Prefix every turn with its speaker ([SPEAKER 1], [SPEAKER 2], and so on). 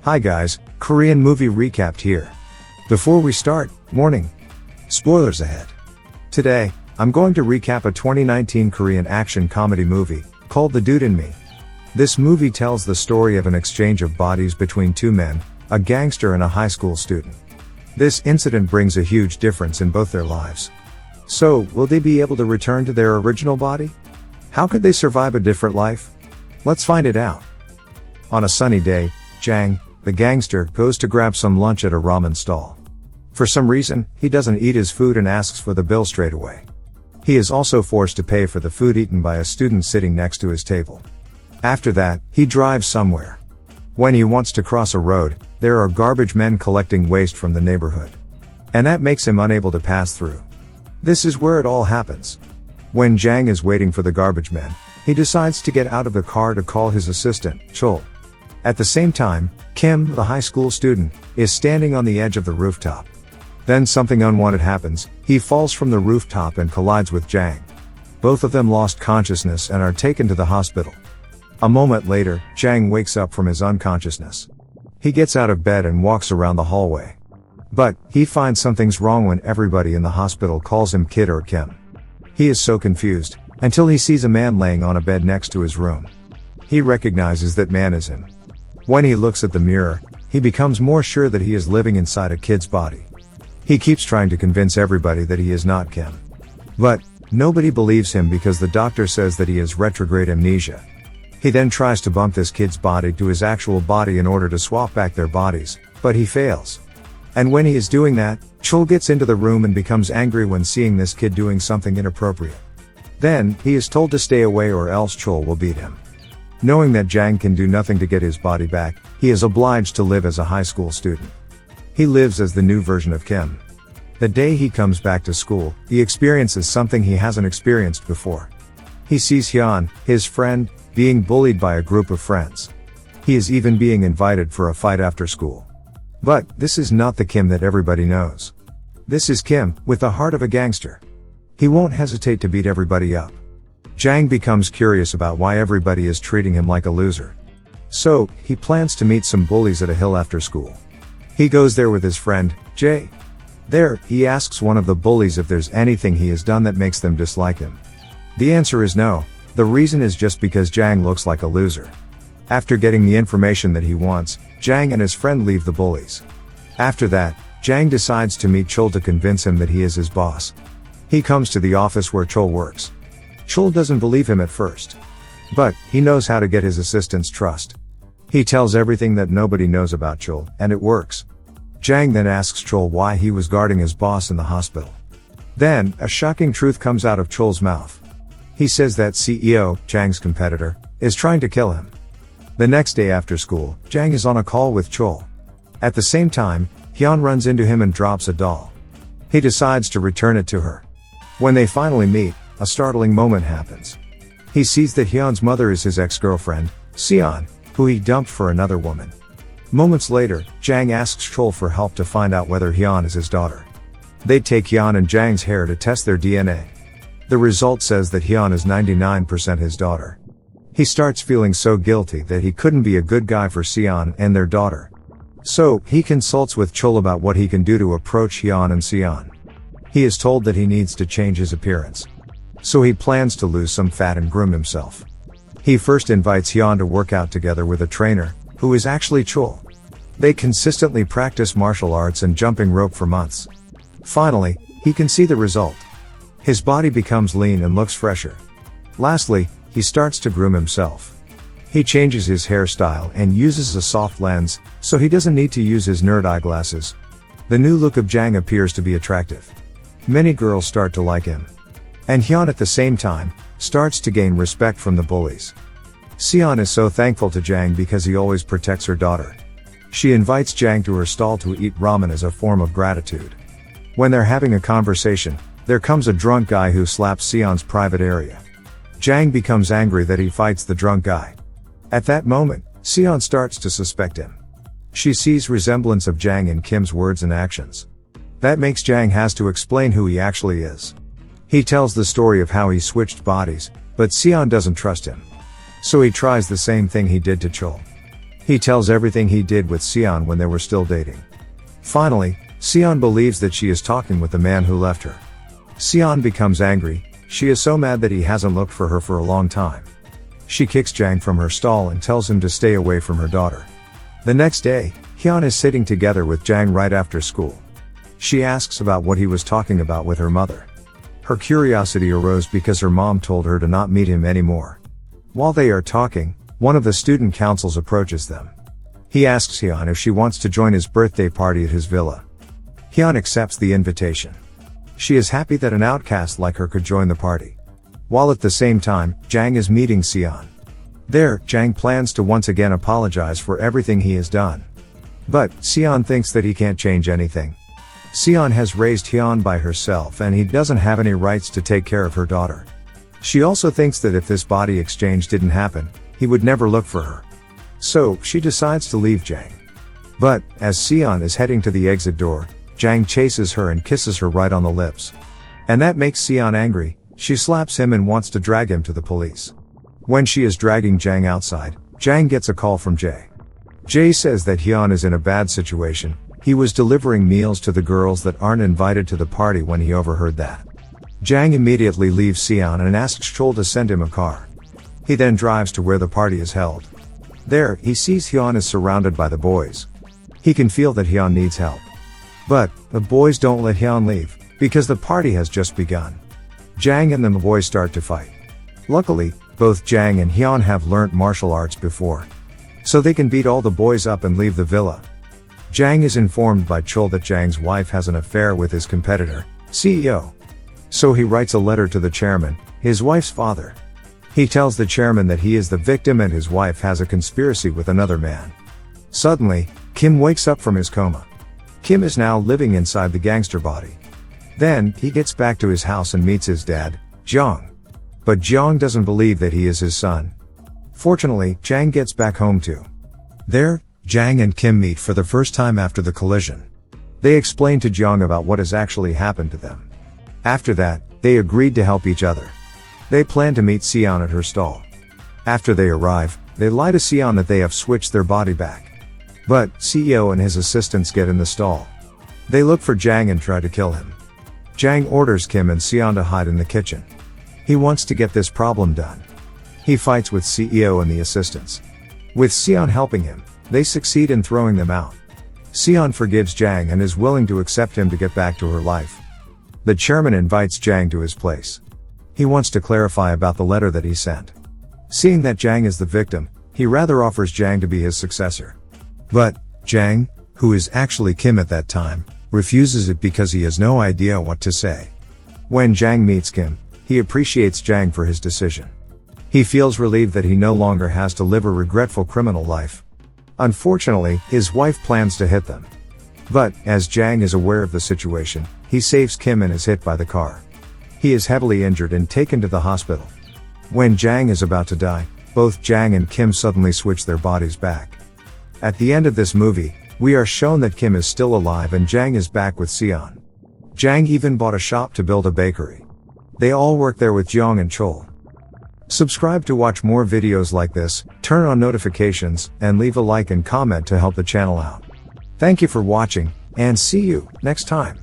[SPEAKER 1] Hi guys, Korean movie recapped here. Before we start, warning. Spoilers ahead. Today, I'm going to recap a 2019 Korean action comedy movie, called The Dude in Me. This movie tells the story of an exchange of bodies between two men, a gangster and a high school student. This incident brings a huge difference in both their lives. So, will they be able to return to their original body? How could they survive a different life? Let's find it out. On a sunny day, Jang, the gangster, goes to grab some lunch at a ramen stall. For some reason, he doesn't eat his food and asks for the bill straight away. He is also forced to pay for the food eaten by a student sitting next to his table. After that, he drives somewhere. When he wants to cross a road, there are garbage men collecting waste from the neighborhood. And that makes him unable to pass through. This is where it all happens. When Jang is waiting for the garbage men, he decides to get out of the car to call his assistant, Chol. At the same time, Kim, the high school student, is standing on the edge of the rooftop. Then something unwanted happens, he falls from the rooftop and collides with Jang. Both of them lost consciousness and are taken to the hospital. A moment later, Jang wakes up from his unconsciousness. He gets out of bed and walks around the hallway. But, he finds something's wrong when everybody in the hospital calls him Kid or Kim. He is so confused, until he sees a man laying on a bed next to his room. He recognizes that man is him. When he looks at the mirror, he becomes more sure that he is living inside a kid's body. He keeps trying to convince everybody that he is not Kim. But, nobody believes him because the doctor says that he has retrograde amnesia. He then tries to bump this kid's body to his actual body in order to swap back their bodies, but he fails. And when he is doing that, Chol gets into the room and becomes angry when seeing this kid doing something inappropriate. Then, he is told to stay away or else Chol will beat him. Knowing that Jang can do nothing to get his body back, he is obliged to live as a high school student. He lives as the new version of Kim. The day he comes back to school, he experiences something he hasn't experienced before. He sees Hyun, his friend, being bullied by a group of friends. He is even being invited for a fight after school. But, this is not the Kim that everybody knows. This is Kim, with the heart of a gangster. He won't hesitate to beat everybody up. Jang becomes curious about why everybody is treating him like a loser. So, he plans to meet some bullies at a hill after school. He goes there with his friend, Jae. There, he asks one of the bullies if there's anything he has done that makes them dislike him. The answer is no. The reason is just because Jang looks like a loser. After getting the information that he wants, Jang and his friend leave the bullies. After that, Jang decides to meet Chol to convince him that he is his boss. He comes to the office where Chol works. Chol doesn't believe him at first. But, he knows how to get his assistant's trust. He tells everything that nobody knows about Chol, and it works. Jang then asks Chol why he was guarding his boss in the hospital. Then, a shocking truth comes out of Chol's mouth. He says that CEO, Jang's competitor, is trying to kill him. The next day after school, Jang is on a call with Chol. At the same time, Hyun runs into him and drops a doll. He decides to return it to her. When they finally meet, a startling moment happens. He sees that Hyun's mother is his ex-girlfriend, Seon, who he dumped for another woman. Moments later, Jang asks Chol for help to find out whether Hyun is his daughter. They take Hyun and Jang's hair to test their DNA. The result says that Hyun is 99% his daughter. He starts feeling so guilty that he couldn't be a good guy for Seon and their daughter. So, he consults with Chol about what he can do to approach Hyun and Seon. He is told that he needs to change his appearance. So he plans to lose some fat and groom himself. He first invites Hyun to work out together with a trainer, who is actually Chol. They consistently practice martial arts and jumping rope for months. Finally, he can see the result. His body becomes lean and looks fresher. Lastly, he starts to groom himself. He changes his hairstyle and uses a soft lens, so he doesn't need to use his nerd eyeglasses. The new look of Jang appears to be attractive. Many girls start to like him. And Hyun at the same time, starts to gain respect from the bullies. Seon is so thankful to Jang because he always protects her daughter. She invites Jang to her stall to eat ramen as a form of gratitude. When they're having a conversation, there comes a drunk guy who slaps Seon's private area. Jang becomes angry that he fights the drunk guy. At that moment, Seon starts to suspect him. She sees resemblance of Jang in Kim's words and actions. That makes Jang has to explain who he actually is. He tells the story of how he switched bodies, but Seon doesn't trust him. So he tries the same thing he did to Chol. He tells everything he did with Sion when they were still dating. Finally, Sion believes that she is talking with the man who left her. Sion becomes angry. She is so mad that he hasn't looked for her for a long time. She kicks Jang from her stall and tells him to stay away from her daughter. The next day, Hyun is sitting together with Jang right after school. She asks about what he was talking about with her mother. Her curiosity arose because her mom told her to not meet him anymore. While they are talking, one of the student councils approaches them. He asks Hyun if she wants to join his birthday party at his villa. Hyun accepts the invitation. She is happy that an outcast like her could join the party. While at the same time, Jang is meeting Sion. There, Jang plans to once again apologize for everything he has done. But, Sion thinks that he can't change anything. Sion has raised Hyun by herself and he doesn't have any rights to take care of her daughter. She also thinks that if this body exchange didn't happen, he would never look for her. So, she decides to leave Jang. But, as Sion is heading to the exit door, Jang chases her and kisses her right on the lips. And that makes Sion angry. She slaps him and wants to drag him to the police. When she is dragging Jang outside, Jang gets a call from Jae. Jae says that Hyun is in a bad situation. He was delivering meals to the girls that aren't invited to the party when he overheard that. Jang immediately leaves Sion and asks Chol to send him a car. He then drives to where the party is held. There, he sees Hyun is surrounded by the boys. He can feel that Hyun needs help. But, the boys don't let Hyun leave, because the party has just begun. Jang and the boys start to fight. Luckily, both Jang and Hyun have learnt martial arts before. So they can beat all the boys up and leave the villa. Jang is informed by Chol that Jang's wife has an affair with his competitor, CEO. So he writes a letter to the chairman, his wife's father. He tells the chairman that he is the victim and his wife has a conspiracy with another man. Suddenly, Kim wakes up from his coma. Kim is now living inside the gangster body. Then, he gets back to his house and meets his dad, Jong. But Jong doesn't believe that he is his son. Fortunately, Jang gets back home too. There, Jang and Kim meet for the first time after the collision. They explain to Jong about what has actually happened to them. After that, they agreed to help each other. They plan to meet Sion at her stall. After they arrive, they lie to Sion that they have switched their body back. But, CEO and his assistants get in the stall. They look for Jang and try to kill him. Jang orders Kim and Sion to hide in the kitchen. He wants to get this problem done. He fights with CEO and the assistants. With Sion helping him, they succeed in throwing them out. Sion forgives Jang and is willing to accept him to get back to her life. The chairman invites Jang to his place. He wants to clarify about the letter that he sent. Seeing that Jang is the victim, he rather offers Jang to be his successor. But, Jang, who is actually Kim at that time, refuses it because he has no idea what to say. When Jang meets Kim, he appreciates Jang for his decision. He feels relieved that he no longer has to live a regretful criminal life. Unfortunately, his wife plans to hit them. But, as Jang is aware of the situation, he saves Kim and is hit by the car. He is heavily injured and taken to the hospital. When Jang is about to die, both Jang and Kim suddenly switch their bodies back. At the end of this movie, we are shown that Kim is still alive and Jang is back with Sion. Jang even bought a shop to build a bakery. They all work there with Jong and Chol. Subscribe to watch more videos like this, turn on notifications, and leave a like and comment to help the channel out. Thank you for watching, and see you next time.